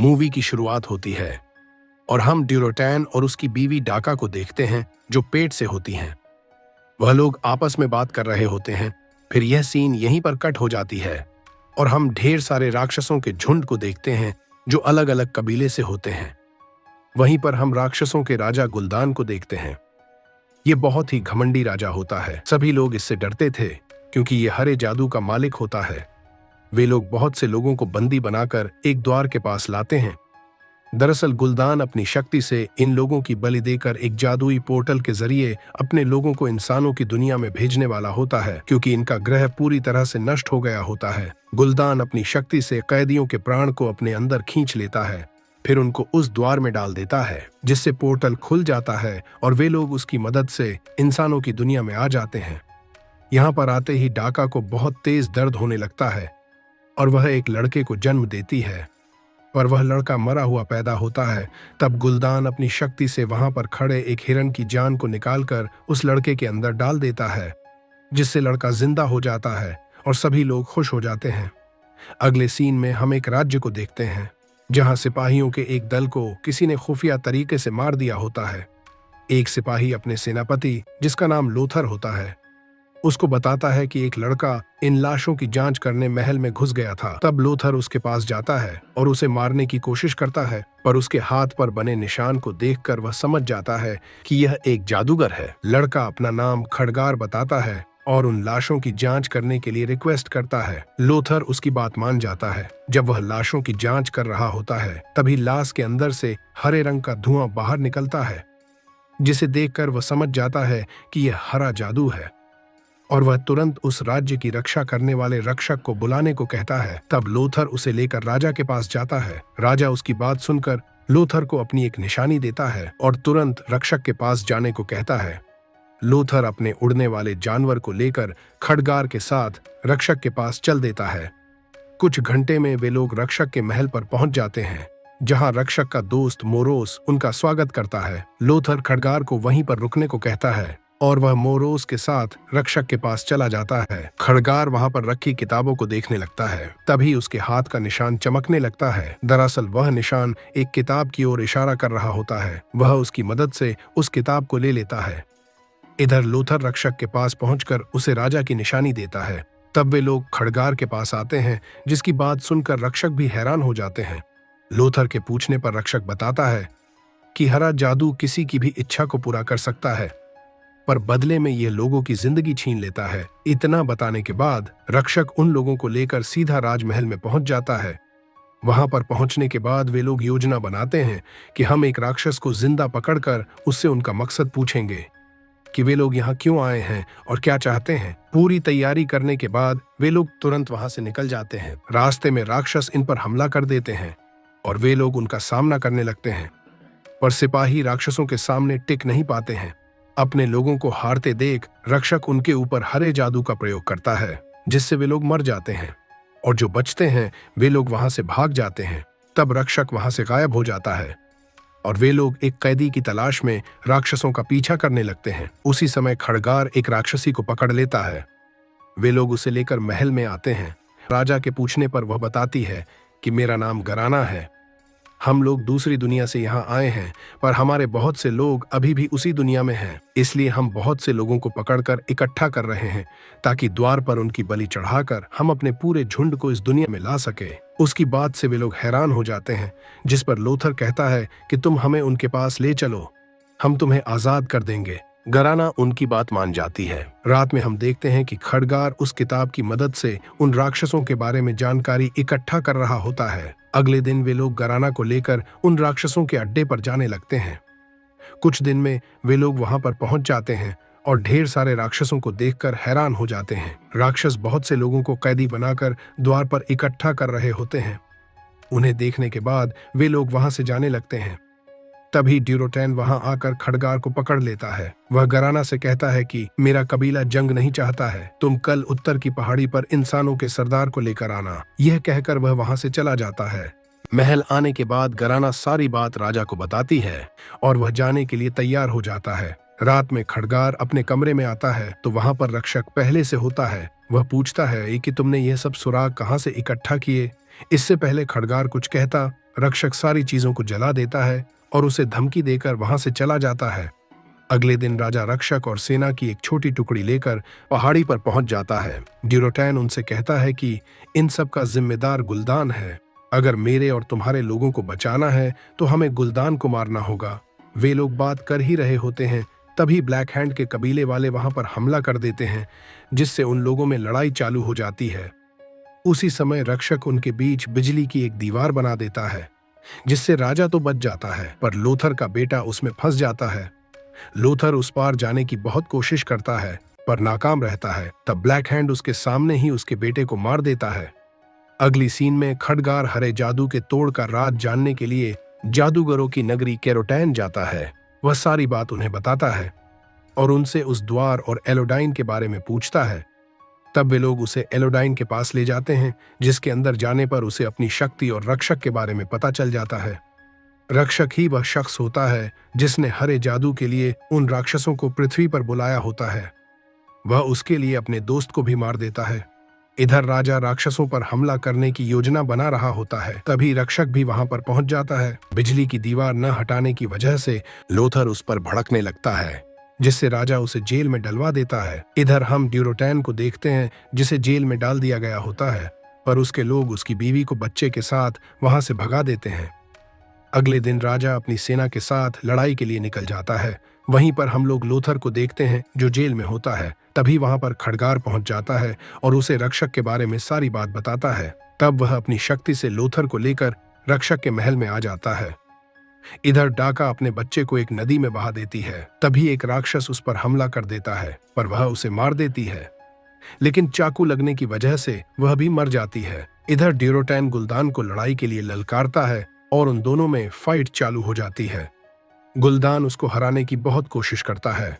Movie की शुरुआत होती है और हम ड्यूरोटैन और उसकी बीवी डाका को देखते हैं जो पेट से होती हैं। वह लोग आपस में बात कर रहे होते हैं। फिर यह सीन यहीं पर कट हो जाती है और हम ढेर सारे राक्षसों के झुंड को देखते हैं जो अलग अलग कबीले से होते हैं। वहीं पर हम राक्षसों के राजा गुलदान को देखते हैं। ये बहुत ही घमंडी राजा होता है। सभी लोग इससे डरते थे क्योंकि ये हरे जादू का मालिक होता है। वे लोग बहुत से लोगों को बंदी बनाकर एक द्वार के पास लाते हैं। दरअसल गुलदान अपनी शक्ति से इन लोगों की बलि देकर एक जादुई पोर्टल के जरिए अपने लोगों को इंसानों की दुनिया में भेजने वाला होता है, क्योंकि इनका ग्रह पूरी तरह से नष्ट हो गया होता है। गुलदान अपनी शक्ति से कैदियों के प्राण को अपने अंदर खींच लेता है, फिर उनको उस द्वार में डाल देता है जिससे पोर्टल खुल जाता है और वे लोग उसकी मदद से इंसानों की दुनिया में आ जाते हैं। यहाँ पर आते ही डाका को बहुत तेज दर्द होने लगता है और वह एक लड़के को जन्म देती है, पर वह लड़का मरा हुआ पैदा होता है। तब गुलदान अपनी शक्ति से वहां पर खड़े एक हिरन की जान को निकालकर उस लड़के के अंदर डाल देता है, जिससे लड़का जिंदा हो जाता है और सभी लोग खुश हो जाते हैं। अगले सीन में हम एक राज्य को देखते हैं जहां सिपाहियों के एक दल को किसी ने खुफिया तरीके से मार दिया होता है। एक सिपाही अपने सेनापति, जिसका नाम लोथर होता है, उसको बताता है कि एक लड़का इन लाशों की जांच करने महल में घुस गया था। तब लोथर उसके पास जाता है और उसे मारने की कोशिश करता है, पर उसके हाथ पर बने निशान को देखकर वह समझ जाता है कि यह एक जादूगर है। लड़का अपना नाम खड़गार बताता है और उन लाशों की जांच करने के लिए रिक्वेस्ट करता है। लोथर उसकी बात मान जाता है। जब वह लाशों की जांच कर रहा होता है तभी लाश के अंदर से हरे रंग का धुआं बाहर निकलता है, जिसे देखकर वह समझ जाता है कि यह हरा जादू है और वह तुरंत उस राज्य की रक्षा करने वाले रक्षक को बुलाने को कहता है। तब लोथर उसे लेकर राजा के पास जाता है। राजा उसकी बात सुनकर लोथर को अपनी एक निशानी देता है और तुरंत रक्षक के पास जाने को कहता है। लोथर अपने उड़ने वाले जानवर को लेकर खड़गार के साथ रक्षक के पास चल देता है। कुछ घंटे में वे लोग रक्षक के महल पर पहुंच जाते हैं, जहां रक्षक का दोस्त मोरोस उनका स्वागत करता है। लोथर खड़गार को वहीं पर रुकने को कहता है और वह मोरोस के साथ रक्षक के पास चला जाता है। खड़गार वहां पर रखी किताबों को देखने लगता है। तभी उसके हाथ का निशान चमकने लगता है। दरअसल वह निशान एक किताब की ओर इशारा कर रहा होता है। वह उसकी मदद से उस किताब को ले लेता है। इधर लोथर रक्षक के पास पहुंचकर उसे राजा की निशानी देता है। तब वे लोग खड़गार के पास आते हैं, जिसकी बात सुनकर रक्षक भी हैरान हो जाते हैं। लोथर के पूछने पर रक्षक बताता है कि हरा जादू किसी की भी इच्छा को पूरा कर सकता है, पर बदले में यह लोगों की जिंदगी छीन लेता है। इतना बताने के बाद रक्षक उन लोगों को लेकर सीधा राजमहल में पहुंच जाता है। वहां पर पहुंचने के बाद वे लोग योजना बनाते हैं कि हम एक राक्षस को जिंदा पकड़कर उससे उनका मकसद पूछेंगे कि वे लोग यहाँ क्यों आए हैं और क्या चाहते हैं। पूरी तैयारी करने के बाद वे लोग तुरंत वहां से निकल जाते हैं। रास्ते में राक्षस इन पर हमला कर देते हैं और वे लोग उनका सामना करने लगते हैं, पर सिपाही राक्षसों के सामने टिक नहीं पाते हैं। अपने लोगों को हारते देख रक्षक उनके ऊपर हरे जादू का प्रयोग करता है, जिससे वे लोग मर जाते हैं और जो बचते हैं वे लोग वहां से भाग जाते हैं। तब रक्षक वहां से गायब हो जाता है और वे लोग एक कैदी की तलाश में राक्षसों का पीछा करने लगते हैं। उसी समय खड़गार एक राक्षसी को पकड़ लेता है। वे लोग उसे लेकर महल में आते हैं। राजा के पूछने पर वह बताती है कि मेरा नाम गराना है। हम लोग दूसरी दुनिया से यहाँ आए हैं, पर हमारे बहुत से लोग अभी भी उसी दुनिया में हैं। इसलिए हम बहुत से लोगों को पकड़कर इकट्ठा कर रहे हैं ताकि द्वार पर उनकी बलि चढ़ाकर हम अपने पूरे झुंड को इस दुनिया में ला सके। उसकी बात से वे लोग हैरान हो जाते हैं, जिस पर लोथर कहता है कि तुम हमें उनके पास ले चलो, हम तुम्हें आजाद कर देंगे। गराना उनकी बात मान जाती है। रात में हम देखते हैं कि खड़गार उस किताब की मदद से उन राक्षसों के बारे में जानकारी इकट्ठा कर रहा होता है। अगले दिन वे लोग गराना को लेकर उन राक्षसों के अड्डे पर जाने लगते हैं। कुछ दिन में वे लोग वहां पर पहुंच जाते हैं और ढेर सारे राक्षसों को देखकर हैरान हो जाते हैं। राक्षस बहुत से लोगों को कैदी बनाकर द्वार पर इकट्ठा कर रहे होते हैं। उन्हें देखने के बाद वे लोग वहां से जाने लगते हैं। तभी ड्यूरोटैन वहां आकर खड़गार को पकड़ लेता है। वह गराना से कहता है कि मेरा कबीला जंग नहीं चाहता है, तुम कल उत्तर की पहाड़ी पर इंसानों के सरदार को लेकर आना। यह कहकर वह वहां से चला जाता है। महल आने के बाद गराना सारी बात राजा को बताती है और वह जाने के लिए तैयार हो जाता है। रात में खड़गार अपने कमरे में आता है तो वहां पर रक्षक पहले से होता है। वह पूछता है कि तुमने यह सब सुराग कहां से इकट्ठा किए। इससे पहले खड़गार कुछ कहता, रक्षक सारी चीजों को जला देता है और उसे धमकी देकर वहां से चला जाता है। अगले दिन राजा रक्षक और सेना की एक छोटी टुकड़ी लेकर पहाड़ी पर पहुंच जाता है। ड्यूरोटैन उनसे कहता है कि इन सब का जिम्मेदार गुलदान है। अगर मेरे और तुम्हारे लोगों को बचाना है तो हमें गुलदान को मारना होगा। वे लोग बात कर ही रहे होते हैं, तभी ब्लैक हैंड के कबीले वाले वहां पर हमला कर देते हैं, जिससे उन लोगों में लड़ाई चालू हो जाती है। उसी समय रक्षक उनके बीच बिजली की एक दीवार बना देता है, जिससे राजा तो बच जाता है, पर लोथर का बेटा उसमें फंस जाता है। लोथर उस पार जाने की बहुत कोशिश करता है, पर नाकाम रहता है। तब ब्लैक हैंड उसके सामने ही उसके बेटे को मार देता है। अगली सीन में खडगार हरे जादू के तोड़ का राज जानने के लिए जादूगरों की नगरी कैरोटैन जाता है। वह सारी बात उन्हें बताता है और उनसे उस द्वार और एलोडाइन के बारे में पूछता है। तब वे लोग उसे एलोडाइन के पास ले जाते हैं, जिसके अंदर जाने पर उसे अपनी शक्ति और रक्षक के बारे में पता चल जाता है। रक्षक ही वह शख्स होता है जिसने हरे जादू के लिए उन राक्षसों को पृथ्वी पर बुलाया होता है। वह उसके लिए अपने दोस्त को भी मार देता है। इधर राजा राक्षसों पर हमला करने की योजना बना रहा होता है, तभी रक्षक भी वहां पर पहुंच जाता है। बिजली की दीवार न हटाने की वजह से लोथर उस पर भड़कने लगता है, जिससे राजा उसे जेल में डलवा देता है। इधर हम ड्यूरोटैन को देखते हैं, जिसे जेल में डाल दिया गया होता है, पर उसके लोग उसकी बीवी को बच्चे के साथ वहां से भगा देते हैं। अगले दिन राजा अपनी सेना के साथ लड़ाई के लिए निकल जाता है। वहीं पर हम लोग लोथर को देखते हैं, जो जेल में होता है। तभी वहां पर खडगार पहुंच जाता है और उसे रक्षक के बारे में सारी बात बताता है। तब वह अपनी शक्ति से लोथर को लेकर रक्षक के महल में आ जाता है। इधर डाका अपने बच्चे को एक नदी में बहा देती है। तभी एक राक्षस उस पर हमला कर देता है, पर वह उसे मार देती है, लेकिन चाकू लगने की वजह से वह भी मर जाती है। इधर ड्यूरोटैन गुलदान को लड़ाई के लिए ललकारता है और उन दोनों में फाइट चालू हो जाती है। गुलदान उसको हराने की बहुत कोशिश करता है,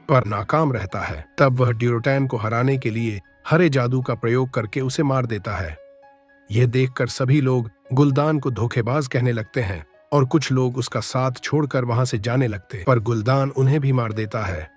पर नाकाम रहता है। तब वह ड्यूरोटैन को हराने के लिए हरे जादू का प्रयोग करके उसे मार देता है। यह देखकर सभी लोग गुलदान को धोखेबाज कहने लगते हैं और कुछ लोग उसका साथ छोड़कर वहां से जाने लगते, पर गुलदान उन्हें भी मार देता है।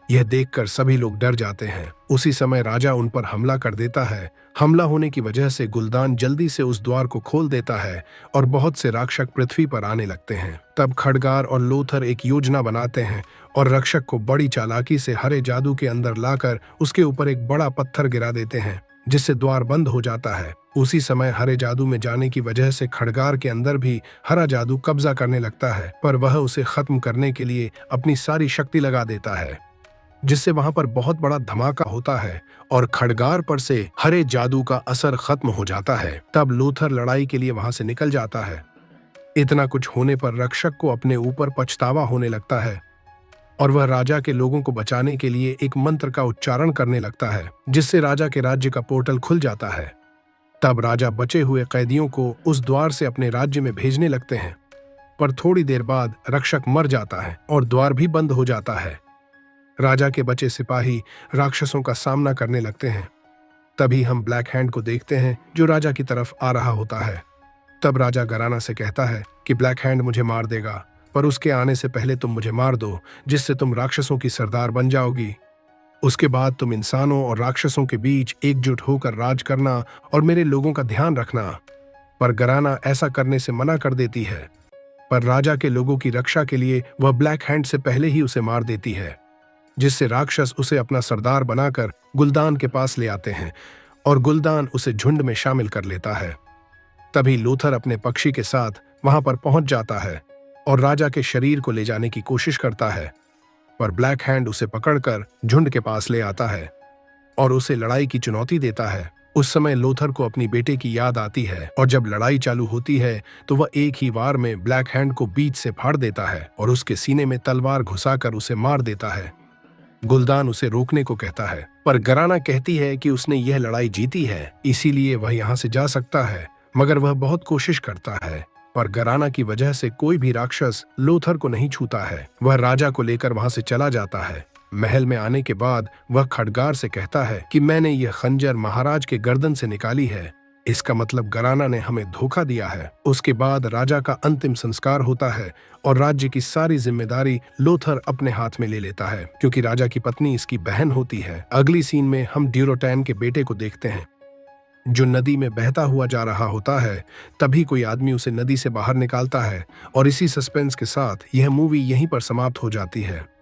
यह देखकर सभी लोग डर जाते हैं। उसी समय राजा उन पर हमला कर देता है। हमला होने की वजह से गुलदान जल्दी से उस द्वार को खोल देता है और बहुत से राक्षस पृथ्वी पर आने लगते हैं। तब खडगार और लोथर एक योजना बनाते हैं और रक्षक को बड़ी चालाकी से हरे जादू के अंदर लाकर उसके ऊपर एक बड़ा पत्थर गिरा देते हैं, जिससे द्वार बंद हो जाता है। उसी समय हरे जादू में जाने की वजह से खडगार के अंदर भी हरा जादू कब्जा करने लगता है, पर वह उसे खत्म करने के लिए अपनी सारी शक्ति लगा देता है, जिससे वहां पर बहुत बड़ा धमाका होता है और खडगार पर से हरे जादू का असर खत्म हो जाता है। तब लोथर लड़ाई के लिए वहां से निकल जाता है। इतना कुछ होने पर रक्षक को अपने ऊपर पछतावा होने लगता है और वह राजा के लोगों को बचाने के लिए एक मंत्र का उच्चारण करने लगता है, जिससे राजा के राज्य का पोर्टल खुल जाता है। तब राजा बचे हुए कैदियों को उस द्वार से अपने राज्य में भेजने लगते हैं, पर थोड़ी देर बाद रक्षक मर जाता है और द्वार भी बंद हो जाता है। राजा के बचे सिपाही राक्षसों का सामना करने लगते हैं। तभी हम ब्लैक हैंड को देखते हैं, जो राजा की तरफ आ रहा होता है। तब राजा गराना से कहता है कि ब्लैक हैंड मुझे मार देगा, पर उसके आने से पहले तुम मुझे मार दो, जिससे तुम राक्षसों की सरदार बन जाओगी। उसके बाद तुम इंसानों और राक्षसों के बीच एकजुट होकर राज करना और मेरे लोगों का ध्यान रखना। पर गराना ऐसा करने से मना कर देती है, पर राजा के लोगों की रक्षा के लिए वह ब्लैक हैंड से पहले ही उसे मार देती है, जिससे राक्षस उसे अपना सरदार बनाकर गुलदान के पास ले आते हैं और गुलदान उसे झुंड में शामिल कर लेता है। तभी लोथर अपने पक्षी के साथ वहां पर पहुंच जाता है और राजा के शरीर को ले जाने की कोशिश करता है, पर ब्लैक हैंड उसे पकड़कर झुंड के पास ले आता है और उसे लड़ाई की चुनौती देता है। उस समय लोथर को अपनी बेटे की याद आती है और जब लड़ाई चालू होती है तो वह एक ही वार में ब्लैक हैंड को बीच से फाड़ देता है और उसके सीने में तलवार घुसाकर उसे मार देता है। गुलदान उसे रोकने को कहता है, पर गराना कहती है कि उसने यह लड़ाई जीती है, इसीलिए वह यहाँ से जा सकता है। मगर वह बहुत कोशिश करता है, पर गराना की वजह से कोई भी राक्षस लोथर को नहीं छूता है। वह राजा को लेकर वहां से चला जाता है। महल में आने के बाद वह खडगार से कहता है कि मैंने यह खंजर महाराज के गर्दन से निकाली है, इसका मतलब गराना ने हमें धोखा दिया है। उसके बाद राजा का अंतिम संस्कार होता है और राज्य की सारी जिम्मेदारी लोथर अपने हाथ में ले लेता है, क्योंकि राजा की पत्नी इसकी बहन होती है। अगली सीन में हम ड्यूरोटैन के बेटे को देखते हैं। जो नदी में बहता हुआ जा रहा होता है। तभी कोई आदमी उसे नदी से बाहर निकालता है और इसी सस्पेंस के साथ यह मूवी यहीं पर समाप्त हो जाती है।